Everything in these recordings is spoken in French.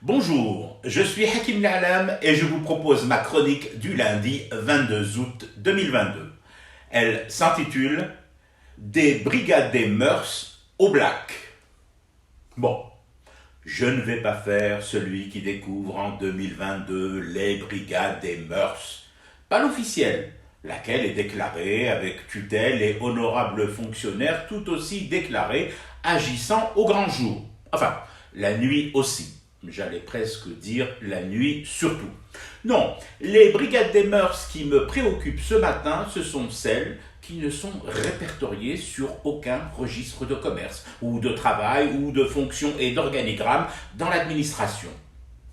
Bonjour, je suis Hakim L'Alam et je vous propose ma chronique du lundi 22 août 2022. Elle s'intitule « Des brigades des mœurs au black ». Bon, je ne vais pas faire celui qui découvre en 2022 les brigades des mœurs, pas l'officielle, laquelle est déclarée avec tutelle et honorable fonctionnaire tout aussi déclaré agissant au grand jour. Enfin, la nuit aussi. J'allais presque dire la nuit surtout. Non, les brigades des mœurs qui me préoccupent ce matin, ce sont celles qui ne sont répertoriées sur aucun registre de commerce, ou de travail, ou de fonction et d'organigramme dans l'administration.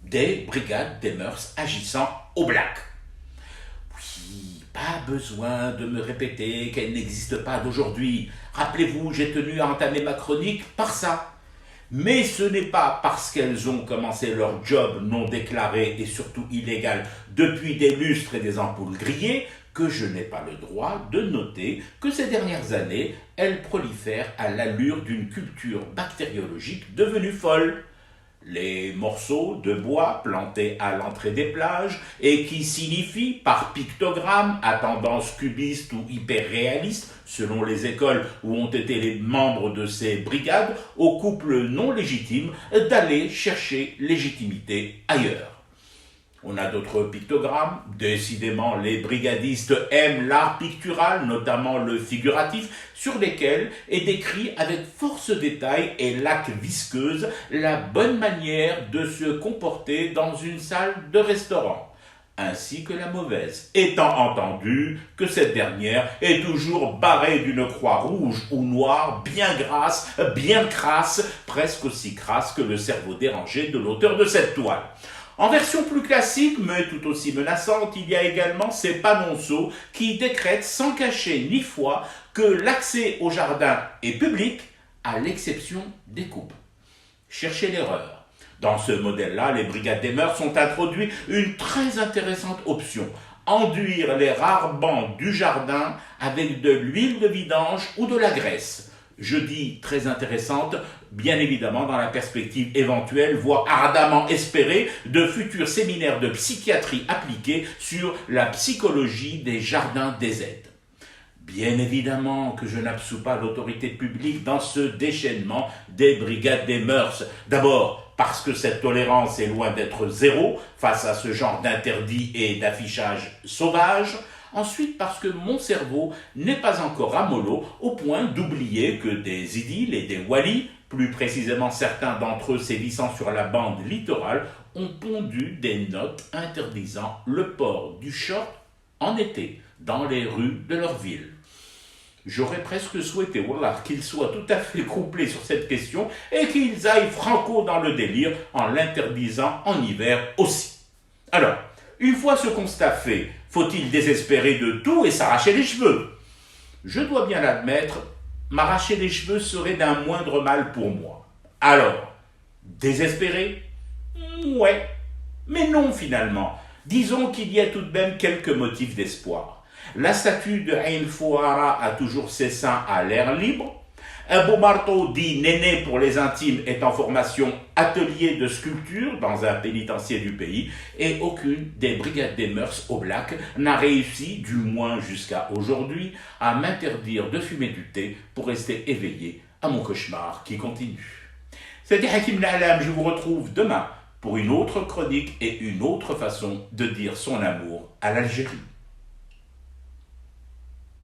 Des brigades des mœurs agissant au black. Oui, pas besoin de me répéter qu'elles n'existent pas d'aujourd'hui. Rappelez-vous, j'ai tenu à entamer ma chronique par ça. Mais ce n'est pas parce qu'elles ont commencé leur job non déclaré et surtout illégal depuis des lustres et des ampoules grillées que je n'ai pas le droit de noter que ces dernières années, elles prolifèrent à l'allure d'une culture bactériologique devenue folle. Les morceaux de bois plantés à l'entrée des plages et qui signifient par pictogramme à tendance cubiste ou hyper-réaliste, selon les écoles où ont été les membres de ces brigades, aux couples non légitimes d'aller chercher légitimité ailleurs. On a d'autres pictogrammes. Décidément, les brigadistes aiment l'art pictural, notamment le figuratif, sur lesquels est décrit avec force détail et laque visqueuse la bonne manière de se comporter dans une salle de restaurant, ainsi que la mauvaise, étant entendu que cette dernière est toujours barrée d'une croix rouge ou noire bien grasse, bien crasse, presque aussi crasse que le cerveau dérangé de l'auteur de cette toile. En version plus classique, mais tout aussi menaçante, il y a également ces panonceaux qui décrètent sans cacher ni foi que l'accès au jardin est public, à l'exception des couples. Cherchez l'erreur. Dans ce modèle-là, les brigades des mœurs ont introduit une très intéressante option. Enduire les rares bancs du jardin avec de l'huile de vidange ou de la graisse. Je dis très intéressante, bien évidemment dans la perspective éventuelle, voire ardemment espérée, de futurs séminaires de psychiatrie appliquée sur la psychologie des jardins des aides. Bien évidemment que je n'absous pas l'autorité publique dans ce déchaînement des brigades des mœurs. D'abord, parce que cette tolérance est loin d'être zéro face à ce genre d'interdit et d'affichage sauvage. Ensuite, parce que mon cerveau n'est pas encore ramollo au point d'oublier que des idylles et des walis, plus précisément certains d'entre eux sévissant sur la bande littorale, ont pondu des notes interdisant le port du short en été dans les rues de leur ville. J'aurais presque souhaité voilà, qu'ils soient tout à fait couplés sur cette question et qu'ils aillent franco dans le délire en l'interdisant en hiver aussi. Alors, une fois ce constat fait, faut-il désespérer de tout et s'arracher les cheveux? Je dois bien l'admettre, m'arracher les cheveux serait d'un moindre mal pour moi. Alors, désespérer? Ouais, mais non finalement. Disons qu'il y a tout de même quelques motifs d'espoir. La statue de Ain Fouara a toujours ses seins à l'air libre. Un beau marteau dit Néné pour les intimes est en formation atelier de sculpture dans un pénitencier du pays et aucune des brigades des mœurs au black n'a réussi, du moins jusqu'à aujourd'hui, à m'interdire de fumer du thé pour rester éveillé à mon cauchemar qui continue. C'était Hakim L'Alam, je vous retrouve demain pour une autre chronique et une autre façon de dire son amour à l'Algérie.